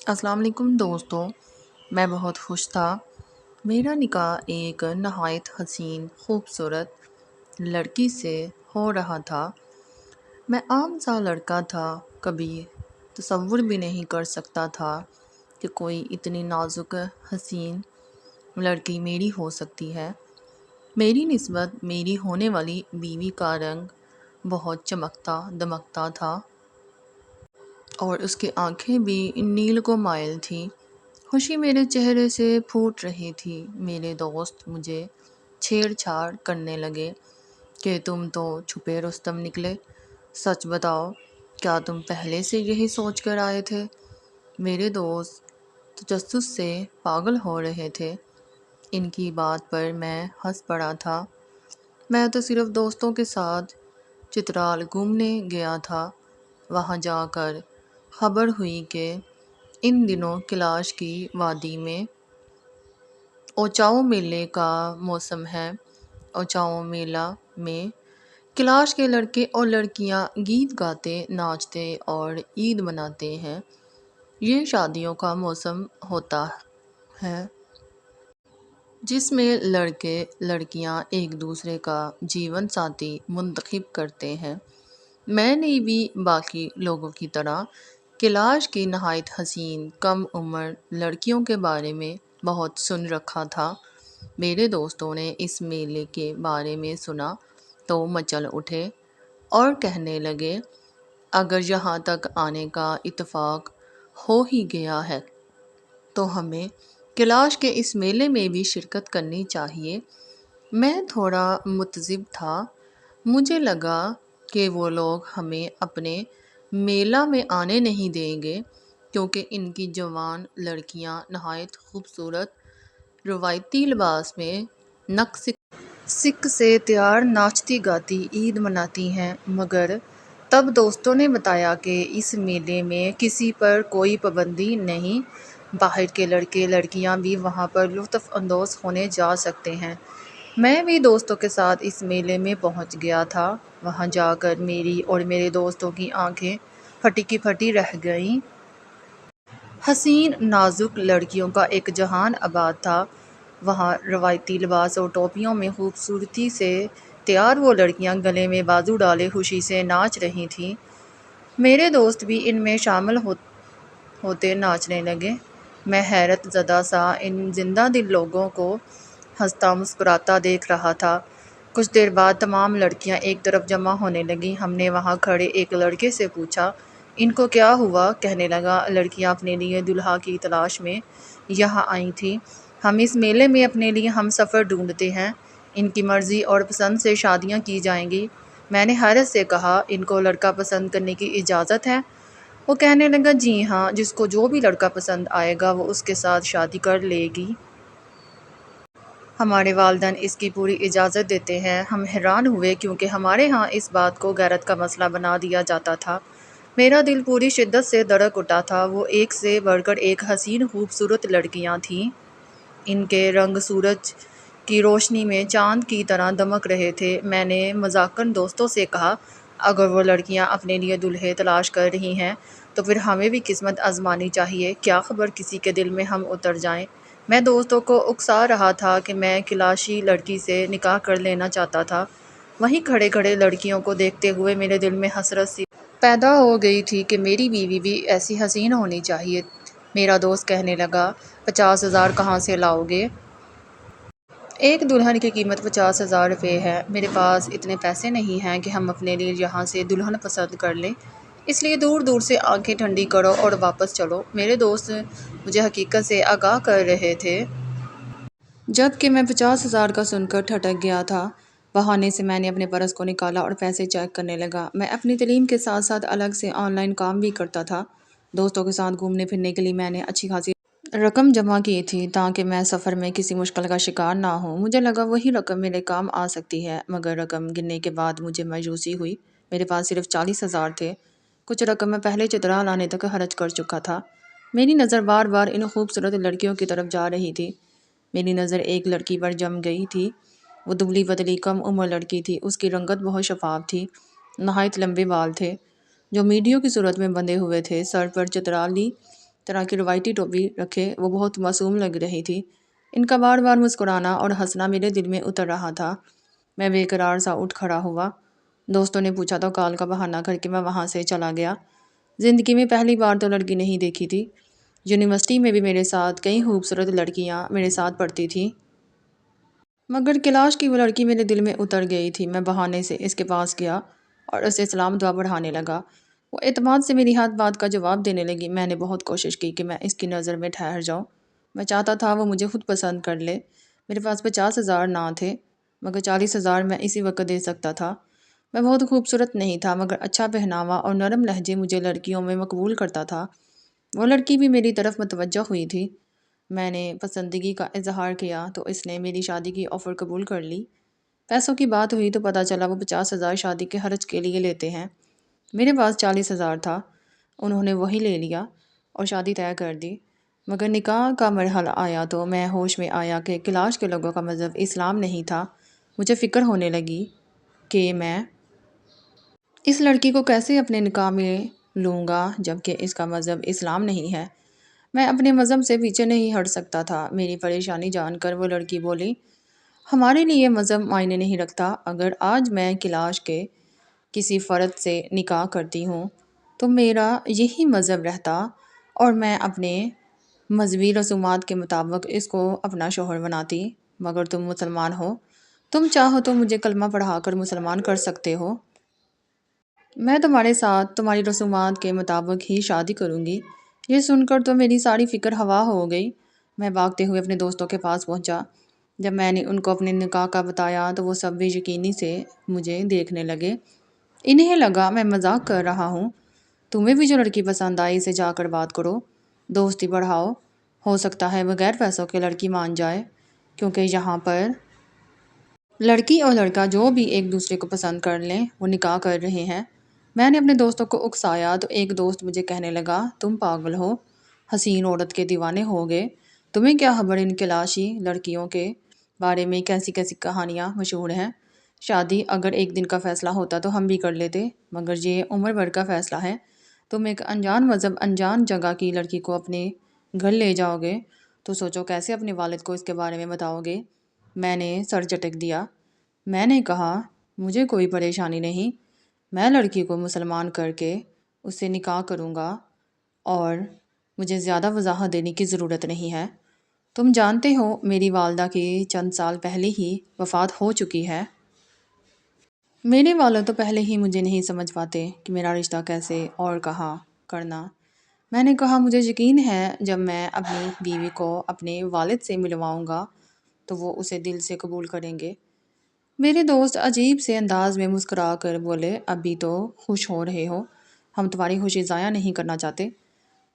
السلام علیکم دوستو، میں بہت خوش تھا۔ میرا نکاح ایک نہایت حسین خوبصورت لڑکی سے ہو رہا تھا۔ میں عام سا لڑکا تھا، کبھی تصور بھی نہیں کر سکتا تھا کہ کوئی اتنی نازک حسین لڑکی میری ہو سکتی ہے۔ میری نسبت میری ہونے والی بیوی کا رنگ بہت چمکتا دمکتا تھا اور اس کی آنکھیں بھی نیل کو مائل تھیں۔ خوشی میرے چہرے سے پھوٹ رہی تھی۔ میرے دوست مجھے چھیڑ چھاڑ کرنے لگے کہ تم تو چھپے رستم نکلے، سچ بتاؤ کیا تم پہلے سے یہی سوچ کر آئے تھے؟ میرے دوست تجسس سے پاگل ہو رہے تھے۔ ان کی بات پر میں ہنس پڑا تھا۔ میں تو صرف دوستوں کے ساتھ چترال گھومنے گیا تھا۔ وہاں جا کر خبر ہوئی کہ ان دنوں کیلاش کی وادی میں اوچاؤ میلے کا موسم ہے۔ اوچاؤ میلہ میں کیلاش کے لڑکے اور لڑکیاں گیت گاتے، ناچتے اور عید مناتے ہیں۔ یہ شادیوں کا موسم ہوتا ہے جس میں لڑکے لڑکیاں ایک دوسرے کا جیون ساتھی منتخب کرتے ہیں۔ میں نے بھی باقی لوگوں کی طرح کیلاش کی نہایت حسین کم عمر لڑکیوں کے بارے میں بہت سن رکھا تھا۔ میرے دوستوں نے اس میلے کے بارے میں سنا تو مچل اٹھے اور کہنے لگے، اگر یہاں تک آنے کا اتفاق ہو ہی گیا ہے تو ہمیں کیلاش کے اس میلے میں بھی شرکت کرنی چاہیے۔ میں تھوڑا متضب تھا۔ مجھے لگا کہ وہ لوگ ہمیں اپنے میلہ میں آنے نہیں دیں گے کیونکہ ان کی جوان لڑکیاں نہایت خوبصورت روایتی لباس میں نک سک سے تیار ناچتی گاتی عید مناتی ہیں، مگر تب دوستوں نے بتایا کہ اس میلے میں کسی پر کوئی پابندی نہیں، باہر کے لڑکے لڑکیاں بھی وہاں پر لطف اندوز ہونے جا سکتے ہیں۔ میں بھی دوستوں کے ساتھ اس میلے میں پہنچ گیا تھا۔ وہاں جا کر میری اور میرے دوستوں کی آنکھیں پھٹی کی پھٹی رہ گئیں۔ حسین نازک لڑکیوں کا ایک جہان آباد تھا۔ وہاں روایتی لباس اور ٹوپیوں میں خوبصورتی سے تیار وہ لڑکیاں گلے میں بازو ڈالے خوشی سے ناچ رہی تھیں۔ میرے دوست بھی ان میں شامل ہوتے ناچنے لگے۔ میں حیرت زدہ سا ان زندہ دل لوگوں کو ہنستا مسکراتا دیکھ رہا تھا۔ کچھ دیر بعد تمام لڑکیاں ایک طرف جمع ہونے لگیں۔ ہم نے وہاں کھڑے ایک لڑکے سے پوچھا، ان کو کیا ہوا؟ کہنے لگا، لڑکیاں اپنے لیے دلہا کی تلاش میں یہاں آئی تھیں۔ ہم اس میلے میں اپنے لیے ہم سفر ڈھونڈتے ہیں۔ ان کی مرضی اور پسند سے شادیاں کی جائیں گی۔ میں نے حیرت سے کہا، ان کو لڑکا پسند کرنے کی اجازت ہے؟ وہ کہنے لگا، جی ہاں، جس کو جو بھی لڑکا پسند آئے گا وہ اس کے ساتھ شادی کر لے گی۔ ہمارے والدین اس کی پوری اجازت دیتے ہیں۔ ہم حیران ہوئے کیونکہ ہمارے ہاں اس بات کو غیرت کا مسئلہ بنا دیا جاتا تھا۔ میرا دل پوری شدت سے دھڑک اٹھا تھا۔ وہ ایک سے بڑھ کر ایک حسین خوبصورت لڑکیاں تھیں۔ ان کے رنگ سورج کی روشنی میں چاند کی طرح دمک رہے تھے۔ میں نے مذاقاً دوستوں سے کہا، اگر وہ لڑکیاں اپنے لیے دلہے تلاش کر رہی ہیں تو پھر ہمیں بھی قسمت آزمانی چاہیے، کیا خبر کسی کے دل میں ہم اتر جائیں۔ میں دوستوں کو اکسا رہا تھا کہ میں کیلاشی لڑکی سے نکاح کر لینا چاہتا تھا۔ وہیں کھڑے کھڑے لڑکیوں کو دیکھتے ہوئے میرے دل میں حسرت سی پیدا ہو گئی تھی کہ میری بیوی بھی ایسی حسین ہونی چاہیے۔ میرا دوست کہنے لگا، 50,000 کہاں سے لاؤ گے؟ ایک دلہن کی قیمت 50,000 روپے ہے۔ میرے پاس اتنے پیسے نہیں ہیں کہ ہم اپنے لیے یہاں سے دلہن پسند کر لیں، اس لیے دور دور سے آنکھیں ٹھنڈی کرو اور واپس چلو۔ میرے دوست مجھے حقیقت سے آگاہ کر رہے تھے۔ جب کہ میں 50,000 کا سن کر ٹھٹک گیا تھا۔ بہانے سے میں نے اپنے پرس کو نکالا اور پیسے چیک کرنے لگا۔ میں اپنی تعلیم کے ساتھ ساتھ الگ سے آن لائن کام بھی کرتا تھا۔ دوستوں کے ساتھ گھومنے پھرنے کے لیے میں نے اچھی خاصی رقم جمع کی تھی تاکہ میں سفر میں کسی مشکل کا شکار نہ ہوں۔ مجھے لگا وہی رقم میرے کام آ سکتی ہے، مگر رقم گننے کے بعد مجھے مایوسی ہوئی۔ میرے پاس صرف 40,000 تھے۔ کچھ رقم میں پہلے چترال آنے تک خرچ کر چکا تھا۔ میری نظر بار بار ان خوبصورت لڑکیوں کی طرف جا رہی تھی۔ میری نظر ایک لڑکی پر جم گئی تھی۔ وہ دبلی پتلی کم عمر لڑکی تھی۔ اس کی رنگت بہت شفاف تھی۔ نہایت لمبے بال تھے جو میڈیوں کی صورت میں بندھے ہوئے تھے۔ سر پر چترالی طرح کی روایتی ٹوپی رکھے وہ بہت معصوم لگ رہی تھی۔ ان کا بار بار مسکرانا اور ہنسنا میرے دل میں اتر رہا تھا۔ میں بے قرار سا اٹھ کھڑا ہوا۔ دوستوں نے پوچھا تو کال کا بہانہ کر کے میں وہاں سے چلا گیا۔ زندگی میں پہلی بار تو لڑکی نہیں دیکھی تھی۔ یونیورسٹی میں بھی میرے ساتھ کئی خوبصورت لڑکیاں میرے ساتھ پڑھتی تھیں، مگر کلاش کی وہ لڑکی میرے دل میں اتر گئی تھی۔ میں بہانے سے اس کے پاس گیا اور اسے سلام دعا بڑھانے لگا۔ وہ اعتماد سے میری ہر بات کا جواب دینے لگی۔ میں نے بہت کوشش کی کہ میں اس کی نظر میں ٹھہر جاؤں۔ میں چاہتا تھا وہ مجھے خود پسند کر لے۔ میرے پاس 50,000 نہ تھے، مگر 40,000 میں اسی وقت دے سکتا تھا۔ میں بہت خوبصورت نہیں تھا، مگر اچھا پہناوا اور نرم لہجے مجھے لڑکیوں میں مقبول کرتا تھا۔ وہ لڑکی بھی میری طرف متوجہ ہوئی تھی۔ میں نے پسندیدگی کا اظہار کیا تو اس نے میری شادی کی آفر قبول کر لی۔ پیسوں کی بات ہوئی تو پتہ چلا وہ 50,000 شادی کے خرچ کے لیے لیتے ہیں۔ میرے پاس 40,000 تھا، انہوں نے وہی لے لیا اور شادی طے کر دی۔ مگر نکاح کا مرحلہ آیا تو میں ہوش میں آیا کہ کلاش کے لوگوں کا مذہب اسلام نہیں تھا۔ مجھے فکر ہونے لگی کہ میں اس لڑکی کو کیسے اپنے نکاح میں لوں گا جبکہ اس کا مذہب اسلام نہیں ہے۔ میں اپنے مذہب سے پیچھے نہیں ہٹ سکتا تھا۔ میری پریشانی جان کر وہ لڑکی بولی، ہمارے لیے مذہب معنی نہیں رکھتا۔ اگر آج میں کلاش کے کسی فرد سے نکاح کرتی ہوں تو میرا یہی مذہب رہتا اور میں اپنے مذہبی رسومات کے مطابق اس کو اپنا شوہر بناتی۔ مگر تم مسلمان ہو، تم چاہو تو مجھے کلمہ پڑھا کر مسلمان کر سکتے ہو۔ میں تمہارے ساتھ تمہاری رسومات کے مطابق ہی شادی کروں گی۔ یہ سن کر تو میری ساری فکر ہوا ہو گئی۔ میں بھاگتے ہوئے اپنے دوستوں کے پاس پہنچا۔ جب میں نے ان کو اپنے نکاح کا بتایا تو وہ سب بے یقینی سے مجھے دیکھنے لگے۔ انہیں لگا میں مذاق کر رہا ہوں۔ تمہیں بھی جو لڑکی پسند آئی اسے جا کر بات کرو، دوستی بڑھاؤ۔ ہو سکتا ہے بغیر پیسوں کے لڑکی مان جائے، کیونکہ یہاں پر لڑکی اور لڑکا جو بھی ایک دوسرے کو پسند کر لیں وہ نکاح کر رہے ہیں۔ میں نے اپنے دوستوں کو اکسایا تو ایک دوست مجھے کہنے لگا، تم پاگل ہو، حسین عورت کے دیوانے ہو گئے۔ تمہیں کیا خبر ان کلاشی لڑکیوں کے بارے میں کیسی کیسی کہانیاں مشہور ہیں۔ شادی اگر ایک دن کا فیصلہ ہوتا تو ہم بھی کر لیتے، مگر یہ عمر بھر کا فیصلہ ہے۔ تم ایک انجان مذہب انجان جگہ کی لڑکی کو اپنے گھر لے جاؤ گے تو سوچو کیسے اپنے والد کو اس کے بارے میں بتاؤ گے۔ میں نے سر جھٹک دیا۔ میں نے کہا، مجھے کوئی پریشانی نہیں، میں لڑکی کو مسلمان کر کے اس سے نکاح کروں گا اور مجھے زیادہ وضاحت دینے کی ضرورت نہیں ہے۔ تم جانتے ہو میری والدہ کی چند سال پہلے ہی وفات ہو چکی ہے۔ میرے والد تو پہلے ہی مجھے نہیں سمجھ پاتے کہ میرا رشتہ کیسے اور کہاں کرنا۔ میں نے کہا، مجھے یقین ہے جب میں اپنی بیوی کو اپنے والد سے ملواؤں گا تو وہ اسے دل سے قبول کریں گے۔ میرے دوست عجیب سے انداز میں مسکرا کر بولے، ابھی تو خوش ہو رہے ہو، ہم تمہاری خوشی ضائع نہیں کرنا چاہتے،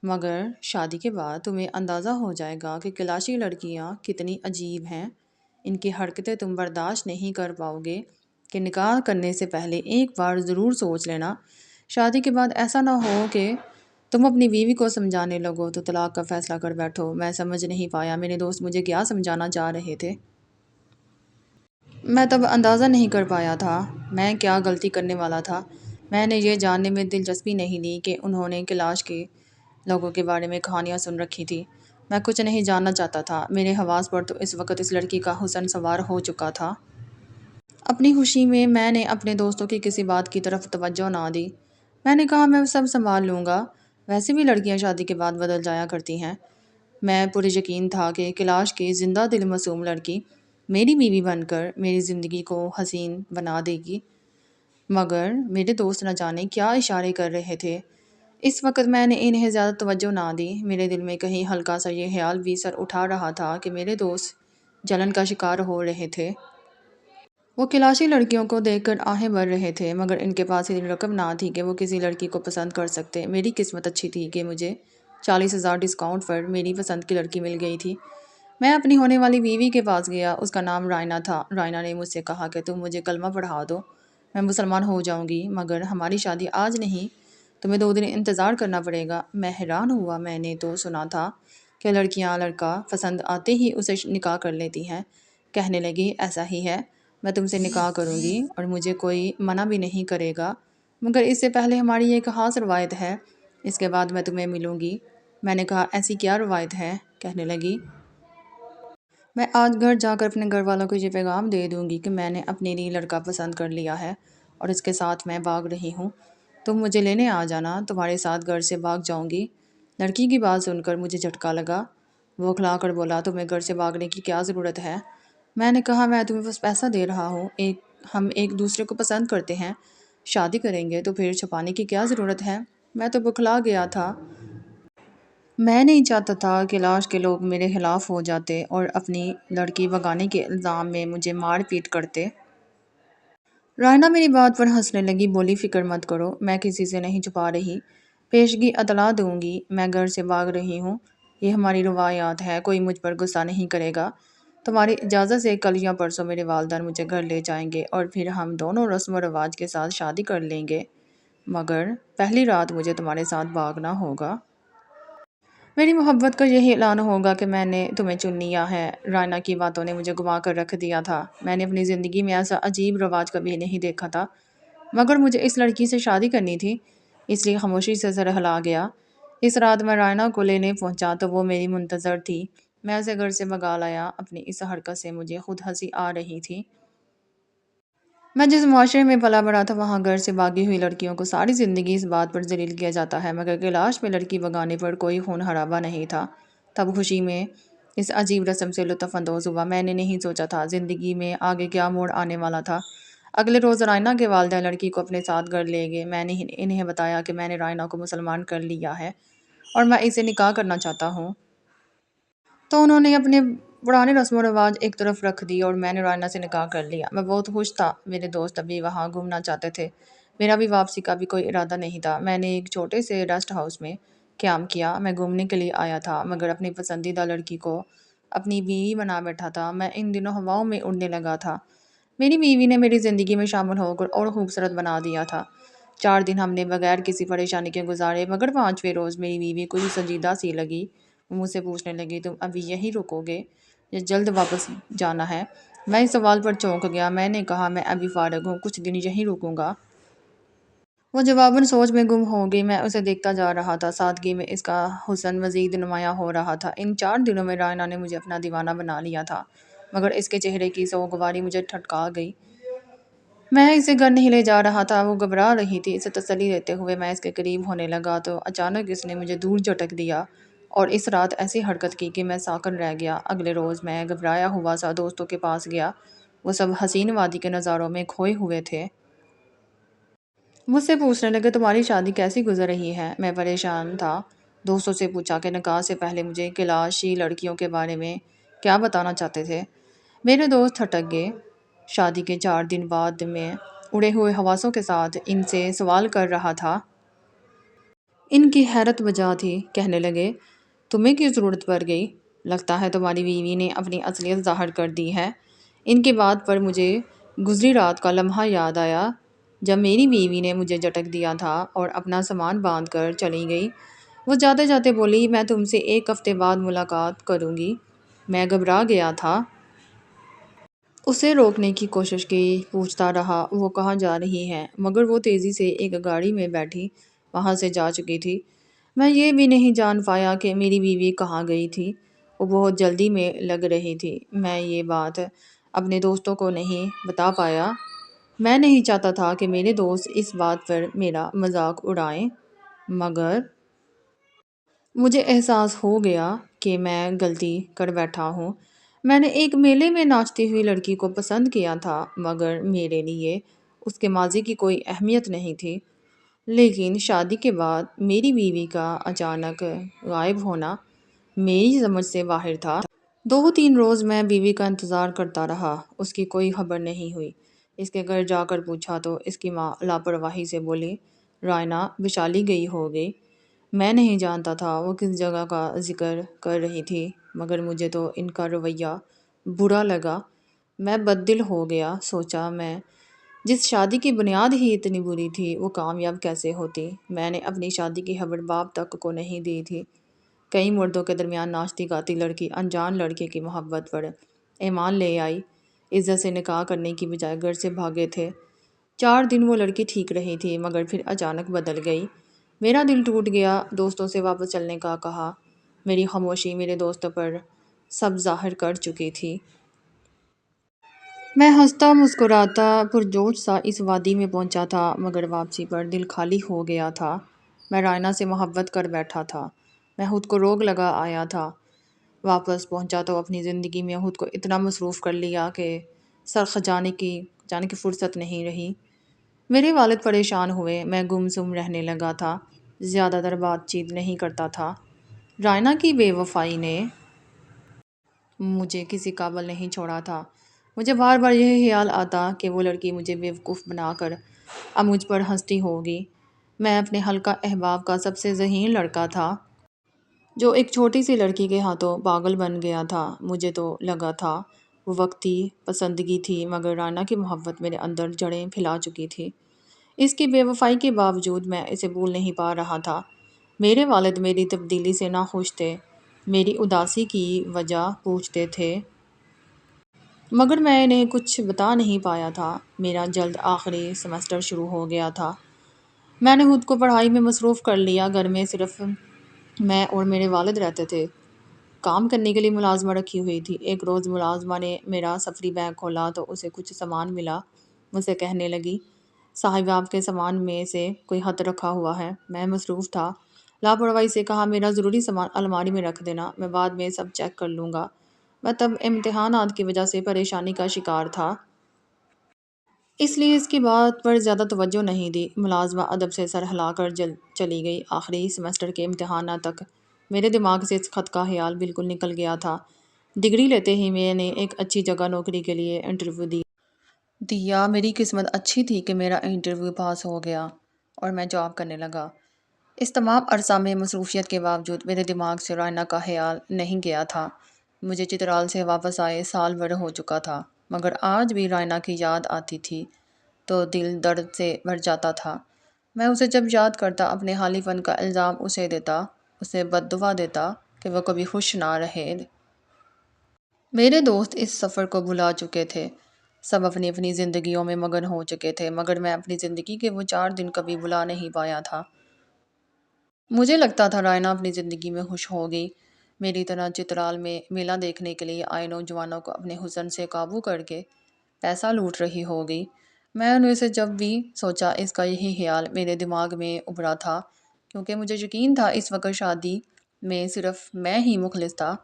مگر شادی کے بعد تمہیں اندازہ ہو جائے گا کہ کلاشی لڑکیاں کتنی عجیب ہیں۔ ان کی حرکتیں تم برداشت نہیں کر پاؤ گے کہ نکاح کرنے سے پہلے ایک بار ضرور سوچ لینا۔ شادی کے بعد ایسا نہ ہو کہ تم اپنی بیوی کو سمجھانے لگو تو طلاق کا فیصلہ کر بیٹھو۔ میں سمجھ نہیں پایا میرے دوست مجھے کیا سمجھانا چاہ رہے تھے۔ میں تب اندازہ نہیں کر پایا تھا میں کیا غلطی کرنے والا تھا۔ میں نے یہ جاننے میں دلچسپی نہیں لی کہ انہوں نے کلاش کے لوگوں کے بارے میں کہانیاں سن رکھی تھی۔ میں کچھ نہیں جاننا چاہتا تھا۔ میرے حواس پر تو اس وقت اس لڑکی کا حسن سوار ہو چکا تھا۔ اپنی خوشی میں نے اپنے دوستوں کی کسی بات کی طرف توجہ نہ دی۔ میں نے کہا، میں سب سنبھال لوں گا، ویسے بھی لڑکیاں شادی کے بعد بدل جایا کرتی ہیں۔ میں پورے یقین تھا کہ کلاش کی زندہ دل معصوم لڑکی میری بیوی بن کر میری زندگی کو حسین بنا دے گی، مگر میرے دوست نہ جانے کیا اشارے کر رہے تھے۔ اس وقت میں نے انہیں زیادہ توجہ نہ دی۔ میرے دل میں کہیں ہلکا سا یہ خیال بھی سر اٹھا رہا تھا کہ میرے دوست جلن کا شکار ہو رہے تھے۔ وہ کلاشی لڑکیوں کو دیکھ کر آہیں بھر رہے تھے، مگر ان کے پاس اتنی رقم نہ تھی کہ وہ کسی لڑکی کو پسند کر سکتے۔ میری قسمت اچھی تھی کہ مجھے 40,000 ڈسکاؤنٹ پر میری پسند کی لڑکی مل گئی تھی۔ میں اپنی ہونے والی بیوی کے پاس گیا، اس کا نام رائنا تھا۔ رائنا نے مجھ سے کہا کہ تم مجھے کلمہ پڑھا دو، میں مسلمان ہو جاؤں گی، مگر ہماری شادی آج نہیں، تمہیں 2 دن انتظار کرنا پڑے گا۔ میں حیران ہوا، میں نے تو سنا تھا کہ لڑکیاں لڑکا پسند آتے ہی اسے نکاح کر لیتی ہیں۔ کہنے لگی، ایسا ہی ہے، میں تم سے نکاح کروں گی اور مجھے کوئی منع بھی نہیں کرے گا، مگر اس سے پہلے ہماری ایک خاص روایت ہے، اس کے بعد میں تمہیں ملوں گی۔ میں نے کہا ایسی کیا روایت ہے؟ کہنے لگی میں آج گھر جا کر اپنے گھر والوں کو یہ پیغام دے دوں گی کہ میں نے اپنے لیے لڑکا پسند کر لیا ہے اور اس کے ساتھ میں بھاگ رہی ہوں۔ تم مجھے لینے آ جانا، تمہارے ساتھ گھر سے بھاگ جاؤں گی۔ لڑکی کی بات سن کر مجھے جھٹکا لگا۔ وہ اکھلا کر بولا تمہیں گھر سے بھاگنے کی کیا ضرورت ہے؟ میں نے کہا میں تمہیں بس پیسہ دے رہا ہوں، ہم ایک دوسرے کو پسند کرتے ہیں، شادی کریں گے تو پھر چھپانے کی کیا ضرورت ہے؟ میں تو بکھلا گیا تھا۔ میں نہیں چاہتا تھا کہ لاش کے لوگ میرے خلاف ہو جاتے اور اپنی لڑکی بھگانے کے الزام میں مجھے مار پیٹ کرتے۔ رائنا میری بات پر ہنسنے لگی، بولی فکر مت کرو، میں کسی سے نہیں چھپا رہی، پیشگی اطلاع دوں گی، میں گھر سے بھاگ رہی ہوں، یہ ہماری روایات ہے، کوئی مجھ پر غصہ نہیں کرے گا۔ تمہاری اجازت سے کل یا پرسوں میرے والدین مجھے گھر لے جائیں گے اور پھر ہم دونوں رسم و رواج کے ساتھ شادی کر لیں گے، مگر پہلی رات مجھے تمہارے ساتھ بھاگنا ہوگا۔ میری محبت کا یہی اعلان ہوگا کہ میں نے تمہیں چن لیا ہے۔ رائنا کی باتوں نے مجھے گھما کر رکھ دیا تھا۔ میں نے اپنی زندگی میں ایسا عجیب رواج کبھی نہیں دیکھا تھا، مگر مجھے اس لڑکی سے شادی کرنی تھی، اس لیے خاموشی سے سر ہلا گیا۔ اس رات میں رائنا کو لینے پہنچا تو وہ میری منتظر تھی۔ میں اسے گھر سے بھگا لایا۔ اپنی اس حرکت سے مجھے خود ہنسی آ رہی تھی۔ میں جس معاشرے میں پلا بڑا تھا وہاں گھر سے بھاگی ہوئی لڑکیوں کو ساری زندگی اس بات پر ذلیل کیا جاتا ہے، مگر کیلاش میں لڑکی بھگانے پر کوئی خون خرابہ نہیں تھا۔ تب خوشی میں اس عجیب رسم سے لطف اندوز ہوا۔ میں نے نہیں سوچا تھا زندگی میں آگے کیا موڑ آنے والا تھا۔ اگلے روز رائنا کے والدین لڑکی کو اپنے ساتھ گھر لے گئے۔ میں نے انہیں بتایا کہ میں نے رائنا کو مسلمان کر لیا ہے اور میں اسے نکاح کرنا چاہتا ہوں۔ تو انہوں نے اپنے پرانے رسم و رواج ایک طرف رکھ دی اور میں نے رائنا سے نکاح کر لیا۔ میں بہت خوش تھا۔ میرے دوست ابھی وہاں گھومنا چاہتے تھے۔ میرا بھی واپسی کا بھی کوئی ارادہ نہیں تھا۔ میں نے ایک چھوٹے سے ریسٹ ہاؤس میں قیام کیا۔ میں گھومنے کے لیے آیا تھا مگر اپنی پسندیدہ لڑکی کو اپنی بیوی بنا بیٹھا تھا۔ میں ان دنوں ہواؤں میں اڑنے لگا تھا۔ میری بیوی نے میری زندگی میں شامل ہو کر اور خوبصورت بنا دیا تھا۔ 4 دن ہم نے بغیر کسی پریشانی کے گزارے، مگر 5ویں روز میری بیوی کچھ سنجیدہ سی لگی۔ وہ مجھ سے پوچھنے لگی تم ابھی یہیں رکو گے یا جلد واپس جانا ہے؟ میں اس سوال پر چونک گیا۔ میں نے کہا میں ابھی فارغ ہوں، کچھ دن یہیں رکوں گا۔ وہ جواباً سوچ میں گم ہو گئی۔ میں اسے دیکھتا جا رہا تھا۔ سادگی میں اس کا حسن مزید نمایاں ہو رہا تھا۔ ان 4 دنوں میں رائنا نے مجھے اپنا دیوانہ بنا لیا تھا، مگر اس کے چہرے کی سوگواری مجھے ٹھٹکا گئی۔ میں اسے گھر نہیں لے جا رہا تھا۔ وہ گھبرا رہی تھی۔ اسے تسلی دیتے ہوئے میں اس کے قریب ہونے لگا تو اچانک اس نے مجھے دور جھٹک دیا اور اس رات ایسی حرکت کی کہ میں ساکن رہ گیا۔ اگلے روز میں گھبرایا ہوا سا دوستوں کے پاس گیا۔ وہ سب حسین وادی کے نظاروں میں کھوئے ہوئے تھے۔ مجھ سے پوچھنے لگے تمہاری شادی کیسی گزر رہی ہے؟ میں پریشان تھا۔ دوستوں سے پوچھا کہ نکاح سے پہلے مجھے کیلاشی لڑکیوں کے بارے میں کیا بتانا چاہتے تھے۔ میرے دوست ٹھٹک گئے۔ شادی کے 4 دن بعد میں اڑے ہوئے حواسوں کے ساتھ ان سے سوال کر رہا تھا۔ ان کی حیرت بجا تھی۔ کہنے لگے تمہیں کیوں ضرورت پڑ گئی؟ لگتا ہے تمہاری بیوی نے اپنی اصلیت ظاہر کر دی ہے۔ ان کی بات پر مجھے گزری رات کا لمحہ یاد آیا جب میری بیوی نے مجھے جھٹک دیا تھا اور اپنا سامان باندھ کر چلی گئی۔ وہ جاتے جاتے بولی میں تم سے 1 ہفتے بعد ملاقات کروں گی۔ میں گھبرا گیا تھا۔ اسے روکنے کی کوشش کی، پوچھتا رہا وہ کہاں جا رہی ہے، مگر وہ تیزی سے ایک گاڑی میں بیٹھی وہاں سے جا چکی تھی۔ میں یہ بھی نہیں جان پایا کہ میری بیوی کہاں گئی تھی۔ وہ بہت جلدی میں لگ رہی تھی۔ میں یہ بات اپنے دوستوں کو نہیں بتا پایا۔ میں نہیں چاہتا تھا کہ میرے دوست اس بات پر میرا مذاق اڑائیں، مگر مجھے احساس ہو گیا کہ میں غلطی کر بیٹھا ہوں۔ میں نے ایک میلے میں ناچتی ہوئی لڑکی کو پسند کیا تھا، مگر میرے لیے اس کے ماضی کی کوئی اہمیت نہیں تھی۔ لیکن شادی کے بعد میری بیوی کا اچانک غائب ہونا میری سمجھ سے باہر تھا۔ 2-3 روز میں بیوی کا انتظار کرتا رہا، اس کی کوئی خبر نہیں ہوئی۔ اس کے گھر جا کر پوچھا تو اس کی ماں لاپرواہی سے بولی رائنا وشالی گئی ہوگی۔ میں نہیں جانتا تھا وہ کس جگہ کا ذکر کر رہی تھی، مگر مجھے تو ان کا رویہ برا لگا۔ میں بددل ہو گیا۔ سوچا میں جس شادی کی بنیاد ہی اتنی بری تھی وہ کامیاب کیسے ہوتی۔ میں نے اپنی شادی کی خبر باپ تک کو نہیں دی تھی۔ کئی مردوں کے درمیان ناچتی گاتی لڑکی انجان لڑکے کی محبت پر ایمان لے آئی، عزت سے نکاح کرنے کی بجائے گھر سے بھاگے تھے۔ 4 دن وہ لڑکی ٹھیک رہی تھی، مگر پھر اچانک بدل گئی۔ میرا دل ٹوٹ گیا۔ دوستوں سے واپس چلنے کا کہا۔ میری خاموشی میرے دوستوں پر سب ظاہر کر چکی تھی۔ میں ہنستا مسکراتا پرجوش سا اس وادی میں پہنچا تھا، مگر واپسی پر دل خالی ہو گیا تھا۔ میں رائنا سے محبت کر بیٹھا تھا۔ میں خود کو روک لگا آیا تھا۔ واپس پہنچا تو اپنی زندگی میں خود کو اتنا مصروف کر لیا کہ سرخ جانے کی فرصت نہیں رہی۔ میرے والد پریشان ہوئے۔ میں گم سم رہنے لگا تھا، زیادہ تر بات چیت نہیں کرتا تھا۔ رائنا کی بے وفائی نے مجھے کسی قابل نہیں چھوڑا تھا۔ مجھے بار بار یہ خیال آتا کہ وہ لڑکی مجھے بیوقوف بنا کر اب مجھ پر ہنستی ہوگی۔ میں اپنے حلقہ احباب کا سب سے ذہین لڑکا تھا، جو ایک چھوٹی سی لڑکی کے ہاتھوں پاگل بن گیا تھا۔ مجھے تو لگا تھا وہ وقتی پسندگی تھی، مگر رائنا کی محبت میرے اندر جڑیں پھیلا چکی تھی۔ اس کی بے وفائی کے باوجود میں اسے بھول نہیں پا رہا تھا۔ میرے والد میری تبدیلی سے ناخوش تھے، میری اداسی کی وجہ پوچھتے تھے، مگر میں انہیں کچھ بتا نہیں پایا تھا۔ میرا جلد آخری سیمسٹر شروع ہو گیا تھا۔ میں نے خود کو پڑھائی میں مصروف کر لیا۔ گھر میں صرف میں اور میرے والد رہتے تھے۔ کام کرنے کے لیے ملازمہ رکھی ہوئی تھی۔ ایک روز ملازمہ نے میرا سفری بیگ کھولا تو اسے کچھ سامان ملا۔ مجھ سے کہنے لگی، صاحب آپ کے سامان میں سے کوئی خط رکھا ہوا ہے۔ میں مصروف تھا، لاپرواہی سے کہا، میرا ضروری سامان الماری میں رکھ دینا، میں بعد میں سب چیک کر لوں گا۔ میں تب امتحانات کی وجہ سے پریشانی کا شکار تھا، اس لیے اس کی بات پر زیادہ توجہ نہیں دی۔ ملازمہ ادب سے سر ہلا کر چلی گئی۔ آخری سیمسٹر کے امتحانات تک میرے دماغ سے اس خط کا خیال بالکل نکل گیا تھا۔ ڈگری لیتے ہی میں نے ایک اچھی جگہ نوکری کے لیے انٹرویو دیا۔ میری قسمت اچھی تھی کہ میرا انٹرویو پاس ہو گیا اور میں جاب کرنے لگا۔ اس تمام عرصہ میں مصروفیت کے باوجود میرے دماغ سے رائنا کا خیال نہیں گیا تھا۔ مجھے چترال سے واپس آئے سال بھر ہو چکا تھا، مگر آج بھی رائنا کی یاد آتی تھی تو دل درد سے بھر جاتا تھا۔ میں اسے جب یاد کرتا اپنے حالی فن کا الزام اسے دیتا، اسے بد دعا دیتا کہ وہ کبھی خوش نہ رہے۔ میرے دوست اس سفر کو بھلا چکے تھے، سب اپنی اپنی زندگیوں میں مگن ہو چکے تھے، مگر میں اپنی زندگی کے وہ 4 دن کبھی بھلا نہیں پایا تھا۔ مجھے لگتا تھا رائنا اپنی زندگی میں خوش ہوگی، میری طرح چترال میں میلہ دیکھنے کے لیے آئے نوجوانوں کو اپنے حسن سے قابو کر کے پیسہ لوٹ رہی ہوگی۔ میں نے اسے جب بھی سوچا اس کا یہی خیال میرے دماغ میں ابھرا تھا، کیونکہ مجھے یقین تھا اس وقت شادی میں صرف میں ہی مخلص تھا۔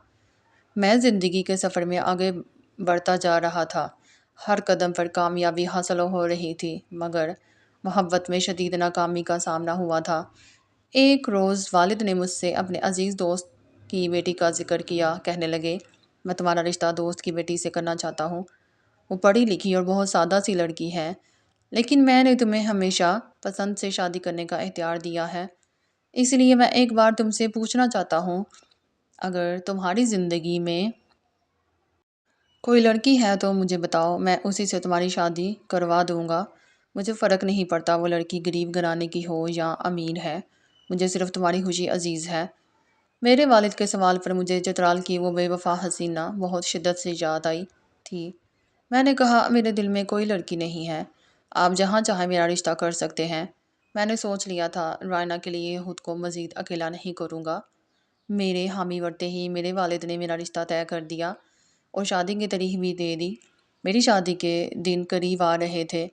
میں زندگی کے سفر میں آگے بڑھتا جا رہا تھا، ہر قدم پر کامیابی حاصل ہو رہی تھی، مگر محبت میں شدید ناکامی کا سامنا ہوا تھا۔ ایک روز والد نے مجھ سے اپنے عزیز دوست کی بیٹی کا ذکر کیا، کہنے لگے، میں تمہارا رشتہ دوست کی بیٹی سے کرنا چاہتا ہوں۔ وہ پڑھی لکھی اور بہت سادہ سی لڑکی ہے، لیکن میں نے تمہیں ہمیشہ پسند سے شادی کرنے کا اختیار دیا ہے، اس لیے میں ایک بار تم سے پوچھنا چاہتا ہوں، اگر تمہاری زندگی میں کوئی لڑکی ہے تو مجھے بتاؤ، میں اسی سے تمہاری شادی کروا دوں گا۔ مجھے فرق نہیں پڑتا وہ لڑکی غریب گھرانے کی ہو یا امیر ہے، مجھے صرف تمہاری خوشی عزیز ہے۔ میرے والد کے سوال پر مجھے چترال کی وہ بے وفا حسینہ بہت شدت سے یاد آئی تھی۔ میں نے کہا، میرے دل میں کوئی لڑکی نہیں ہے، آپ جہاں چاہیں میرا رشتہ کر سکتے ہیں۔ میں نے سوچ لیا تھا رائنا کے لیے خود کو مزید اکیلا نہیں کروں گا۔ میرے حامی بڑھتے ہی میرے والد نے میرا رشتہ طے کر دیا اور شادی کی تاریخ بھی دے دی۔ میری شادی کے دن قریب آ رہے تھے،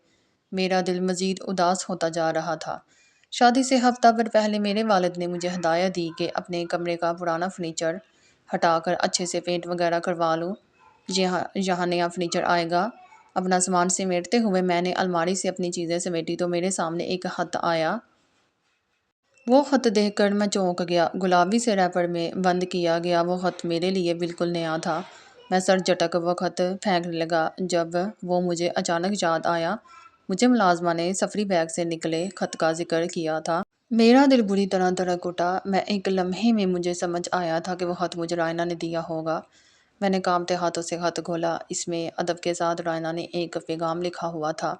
میرا دل مزید اداس ہوتا جا رہا تھا۔ شادی سے ہفتہ بھر پہلے میرے والد نے مجھے ہدایت دی کہ اپنے کمرے کا پرانا فرنیچر ہٹا کر اچھے سے پینٹ وغیرہ کروا لوں، یہاں نیا فرنیچر آئے گا۔ اپنا سامان سمیٹتے ہوئے میں نے الماری سے اپنی چیزیں سمیٹی تو میرے سامنے ایک خط آیا۔ وہ خط دیکھ کر میں چونک گیا۔ گلابی سے ریپر میں بند کیا گیا وہ خط میرے لیے بالکل نیا تھا۔ میں سر جھٹک وہ خط پھینکنے لگا جب وہ مجھے اچانک یاد آیا، مجھے ملازمہ نے سفری بیگ سے نکلے خط کا ذکر کیا تھا۔ میرا دل بری طرح دھڑک اٹھا۔ میں ایک لمحے میں مجھے سمجھ آیا تھا کہ وہ خط مجھے رائنا نے دیا ہوگا۔ میں نے کانپتے ہاتھوں سے خط کھولا۔ اس میں ادب کے ساتھ رائنا نے ایک پیغام لکھا ہوا تھا،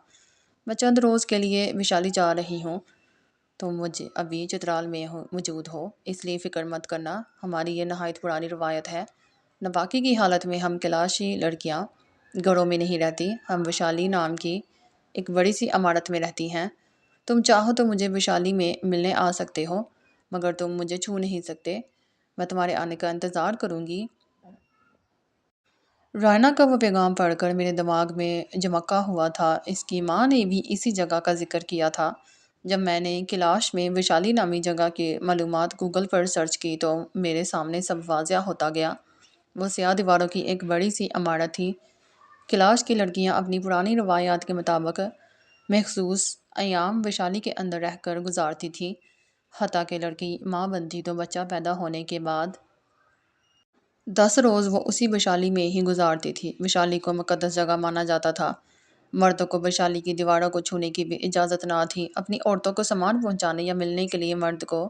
میں چند روز کے لیے ویشالی جا رہی ہوں، تم مجھے ابھی چترال میں موجود ہو، اس لیے فکر مت کرنا، ہماری یہ نہایت پرانی روایت ہے، نواکی کی حالت میں ہم کلاشی لڑکیاں گھروں میں نہیں رہتی، ہم ویشالی نام کی ایک بڑی سی عمارت میں رہتی ہیں، تم چاہو تو مجھے ویشالی میں ملنے آ سکتے ہو، مگر تم مجھے چھو نہیں سکتے۔ میں تمہارے آنے کا انتظار کروں گی۔ رائنا کا وہ پیغام پڑھ کر میرے دماغ میں جمکا ہوا تھا۔ اس کی ماں نے بھی اسی جگہ کا ذکر کیا تھا۔ جب میں نے کلاش میں ویشالی نامی جگہ کی معلومات گوگل پر سرچ کی تو میرے سامنے سب واضح ہوتا گیا۔ وہ سیاہ دیواروں کی ایک بڑی سی عمارت تھی۔ کلاش کی لڑکیاں اپنی پرانی روایات کے مطابق مخصوص ایام ویشالی کے اندر رہ کر گزارتی تھی۔ حتیٰ کہ لڑکی ماں بنتی تو بچہ پیدا ہونے کے بعد 10 روز وہ اسی ویشالی میں ہی گزارتی تھی۔ ویشالی کو مقدس جگہ مانا جاتا تھا۔ مردوں کو ویشالی کی دیواروں کو چھونے کی بھی اجازت نہ تھی۔ اپنی عورتوں کو سامان پہنچانے یا ملنے کے لیے مرد کو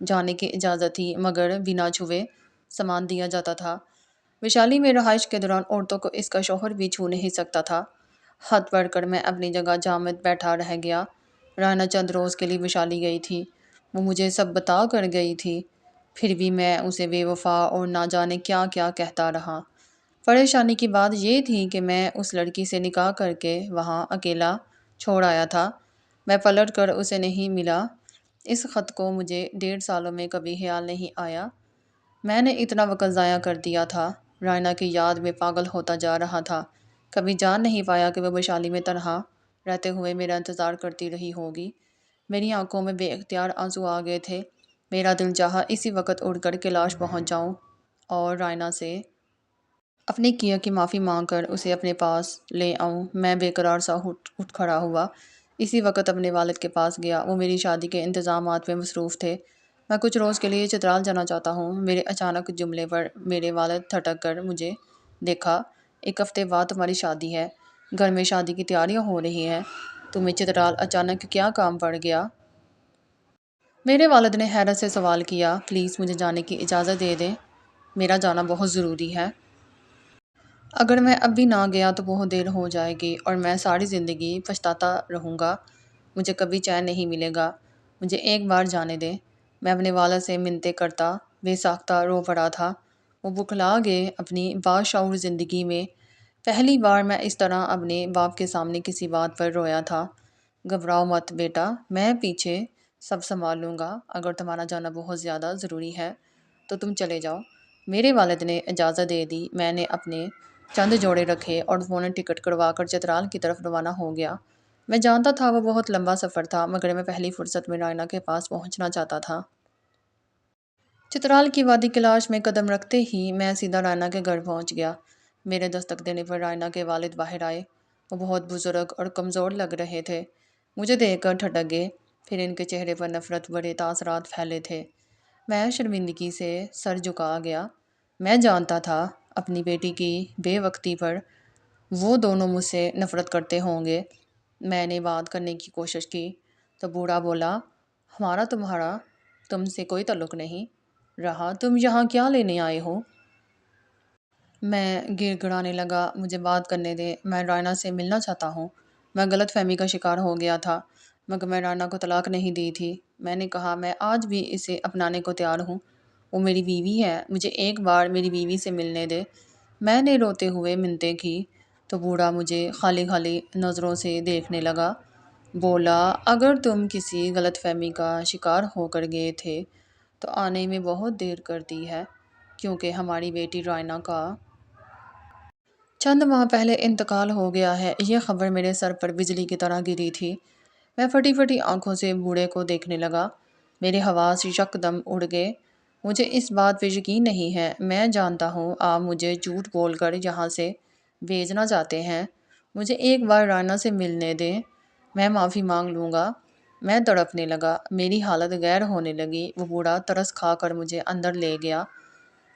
جانے کی اجازت تھی، مگر بنا چھوئے سامان دیا جاتا تھا۔ ویشالی میں رہائش کے دوران عورتوں کو اس کا شوہر بھی چھو نہیں سکتا تھا۔ حد پڑھ کر میں اپنی جگہ جامد بیٹھا رہ گیا۔ رائنا چند روز کے لیے ویشالی گئی تھی۔ وہ مجھے سب بتا کر گئی تھی، پھر بھی میں اسے بے وفا اور نہ جانے کیا کیا کہتا رہا۔ پریشانی کی بات یہ تھی کہ میں اس لڑکی سے نکاح کر کے وہاں اکیلا چھوڑ آیا تھا۔ میں پلٹ کر اسے نہیں ملا۔ اس خط کو مجھے 1.5 سالوں میں کبھی خیال نہیں آیا۔ میں نے اتنا وقت ضائع کر دیا تھا۔ رائنا کی یاد میں پاگل ہوتا جا رہا تھا۔ کبھی جان نہیں پایا کہ وہ ویشالی میں تنہا رہتے ہوئے میرا انتظار کرتی رہی ہوگی۔ میری آنکھوں میں بے اختیار آنسو آ گئے تھے۔ میرا دل چاہا اسی وقت اڑ کر کیلاش پہنچ جاؤں اور رائنا سے اپنے کیا کی معافی مانگ کر اسے اپنے پاس لے آؤں۔ میں بے قرار سا اٹھ کھڑا ہوا۔ اسی وقت اپنے والد کے پاس گیا۔ وہ میری شادی کے انتظامات میں مصروف تھے۔ میں کچھ روز کے لیے چترال جانا چاہتا ہوں۔ میرے اچانک جملے پر میرے والد تھٹک کر مجھے دیکھا۔ 1 ہفتے بعد تمہاری شادی ہے۔ گھر میں شادی کی تیاریاں ہو رہی ہیں۔ تمہیں چترال اچانک کیا کام پڑ گیا؟ میرے والد نے حیرت سے سوال کیا۔ پلیز مجھے جانے کی اجازت دے دیں۔ میرا جانا بہت ضروری ہے۔ اگر میں اب بھی نہ گیا تو بہت دیر ہو جائے گی اور میں ساری زندگی پچھتاتا رہوں گا۔ مجھے کبھی چین نہیں ملے گا۔ مجھے ایک بار جانے دیں۔ میں اپنے والد سے منتیں کرتا بے ساختہ رو پڑا تھا۔ وہ بکھلا گئے۔ اپنی باشعور زندگی میں پہلی بار میں اس طرح اپنے باپ کے سامنے کسی بات پر رویا تھا۔ گھبراؤ مت بیٹا، میں پیچھے سب سنبھال لوں گا۔ اگر تمہارا جانا بہت زیادہ ضروری ہے تو تم چلے جاؤ۔ میرے والد نے اجازت دے دی۔ میں نے اپنے چند جوڑے رکھے اور فوراً ٹکٹ کروا کر چترال کی طرف روانہ ہو گیا۔ میں جانتا تھا وہ بہت لمبا سفر تھا، مگر میں پہلی فرصت میں رائنا کے پاس پہنچنا چاہتا تھا۔ چترال کی وادی کیلاش میں قدم رکھتے ہی میں سیدھا رائنا کے گھر پہنچ گیا۔ میرے دستک دینے پر رائنا کے والد باہر آئے۔ وہ بہت بزرگ اور کمزور لگ رہے تھے۔ مجھے دیکھ کر ٹھٹک گئے، پھر ان کے چہرے پر نفرت بھرے تاثرات پھیلے تھے۔ میں شرمندگی سے سر جھکا گیا۔ میں جانتا تھا اپنی بیٹی کی بے وقتی پر وہ دونوں مجھ سے نفرت کرتے ہوں گے۔ میں نے بات کرنے کی کوشش کی تو بوڑھا بولا، ہمارا تمہارا تم سے کوئی تعلق نہیں رہا، تم یہاں کیا لینے آئے ہو؟ میں گڑ گڑانے لگا، مجھے بات کرنے دیں، میں رائنا سے ملنا چاہتا ہوں۔ میں غلط فہمی کا شکار ہو گیا تھا، مگر میں رائنا کو طلاق نہیں دی تھی۔ میں نے کہا میں آج بھی اسے اپنانے کو تیار ہوں۔ وہ میری بیوی ہے، مجھے ایک بار میری بیوی سے ملنے دے۔ میں نے روتے ہوئے منتیں کی تو بوڑھا مجھے خالی خالی نظروں سے دیکھنے لگا۔ بولا، اگر تم کسی غلط فہمی کا شکار ہو کر گئے تھے تو آنے میں بہت دیر کر دی ہے، کیونکہ ہماری بیٹی رائنا کا چند ماہ پہلے انتقال ہو گیا ہے۔ یہ خبر میرے سر پر بجلی کی طرح گری تھی۔ میں پھٹی پھٹی آنکھوں سے بوڑھے کو دیکھنے لگا۔ میرے حواس یکدم اڑ گئے۔ مجھے اس بات پہ یقین نہیں ہے۔ میں جانتا ہوں آپ مجھے جھوٹ بول کر یہاں سے بھیجنا چاہتے ہیں۔ مجھے ایک بار رائنا سے ملنے دیں، میں معافی مانگ لوں گا۔ میں تڑپنے لگا، میری حالت غیر ہونے لگی۔ وہ بوڑھا ترس کھا کر مجھے اندر لے گیا۔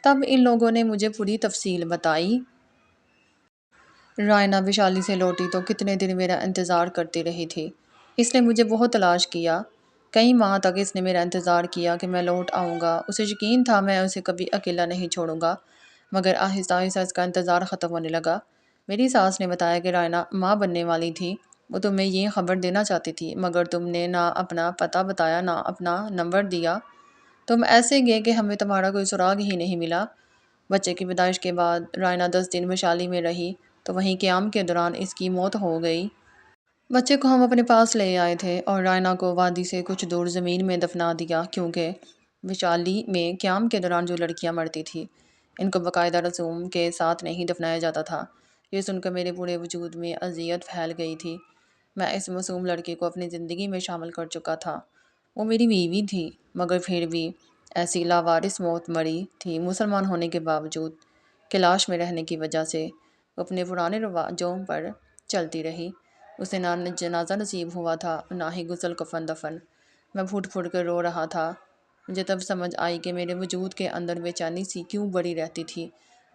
تب ان لوگوں نے مجھے پوری تفصیل بتائی۔ رائنا ویشالی سے لوٹی تو کتنے دن میرا انتظار کرتی رہی تھی۔ اس نے مجھے بہت تلاش کیا۔ کئی ماہ تک اس نے میرا انتظار کیا کہ میں لوٹ آؤں گا۔ اسے یقین تھا میں اسے کبھی اکیلا نہیں چھوڑوں گا، مگر آہستہ آہستہ اس کا انتظار ختم ہونے لگا۔ میری ساس نے بتایا کہ رائنا ماں بننے والی تھی۔ وہ تمہیں یہ خبر دینا چاہتی تھی، مگر تم نے نہ اپنا پتہ بتایا نہ اپنا نمبر دیا۔ تم ایسے گئے کہ ہمیں تمہارا کوئی سراغ ہی نہیں ملا۔ بچے کی پیدائش کے بعد رائنا 10 دن ویشالی میں رہی تو وہیں قیام کے دوران اس کی موت ہو گئی۔ بچے کو ہم اپنے پاس لے آئے تھے اور رائنا کو وادی سے کچھ دور زمین میں دفنا دیا، کیونکہ وشالی میں قیام کے دوران جو لڑکیاں مرتی تھیں ان کو باقاعدہ رسوم کے ساتھ نہیں دفنایا جاتا تھا۔ یہ سن کر میرے پورے وجود میں اذیت پھیل گئی تھی۔ میں اس معصوم لڑکی کو اپنی زندگی میں شامل کر چکا تھا۔ وہ میری بیوی تھی، مگر پھر بھی ایسی لاوارث موت مری تھی مسلمان ہونے کے باوجود۔ کیلاش میں رہنے کی وجہ سے وہ اپنے پرانے رواجوں پر چلتی رہی۔ اسے نہ جنازہ نصیب ہوا تھا، نہ ہی غسل کفن دفن۔ میں پھٹ پھٹ کر رو رہا تھا۔ مجھے تب سمجھ آئی کہ میرے وجود کے اندر بے چینی سی کیوں بڑی رہتی تھی۔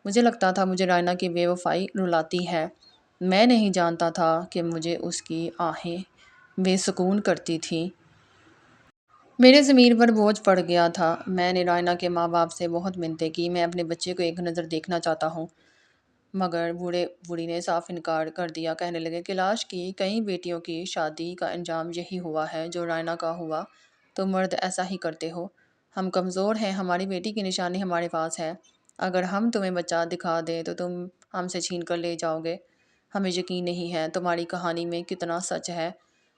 مجھے لگتا تھا مجھے رائنا کی بے وفائی رلاتی ہے۔ میں نہیں جانتا تھا کہ مجھے اس کی آہیں بے سکون کرتی تھیں۔ میرے ضمیر پر بوجھ پڑ گیا تھا۔ میں نے رائنا کے ماں باپ سے بہت منتیں کی، میں اپنے بچے کو ایک نظر دیکھنا چاہتا ہوں، مگر بوڑھی نے صاف انکار کر دیا۔ کہنے لگے، کیلاش کی کئی بیٹیوں کی شادی کا انجام یہی ہوا ہے جو رائنا کا ہوا۔ تم مرد ایسا ہی کرتے ہو۔ ہم کمزور ہیں، ہماری بیٹی کی نشانی ہمارے پاس ہے۔ اگر ہم تمہیں بچہ دکھا دیں تو تم ہم سے چھین کر لے جاؤ گے۔ ہمیں یقین نہیں ہے تمہاری کہانی میں کتنا سچ ہے۔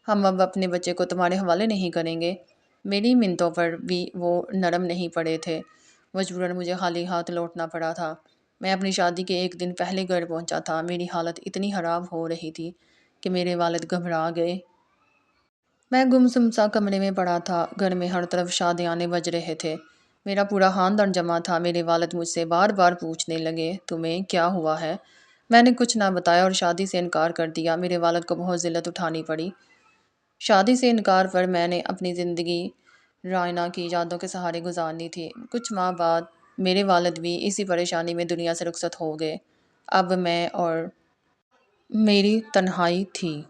ہم اب اپنے بچے کو تمہارے حوالے نہیں کریں گے۔ میری منتوں پر بھی وہ نرم نہیں پڑے تھے۔ مجبوراً مجھے خالی ہاتھ لوٹنا پڑا تھا۔ میں اپنی شادی کے ایک دن پہلے گھر پہنچا تھا۔ میری حالت اتنی خراب ہو رہی تھی کہ میرے والد گھبرا گئے۔ میں گمسم سا کمرے میں پڑا تھا۔ گھر میں ہر طرف شادیانے بج رہے تھے۔ میرا پورا خاندان جمع تھا۔ میرے والد مجھ سے بار بار پوچھنے لگے، تمہیں کیا ہوا ہے؟ میں نے کچھ نہ بتایا اور شادی سے انکار کر دیا۔ میرے والد کو بہت ذلت اٹھانی پڑی۔ شادی سے انکار پر میں نے اپنی زندگی رائنا کی یادوں کے سہارے گزارنی تھی۔ کچھ ماہ بعد میرے والد بھی اسی پریشانی میں دنیا سے رخصت ہو گئے۔ اب میں اور میری تنہائی تھی۔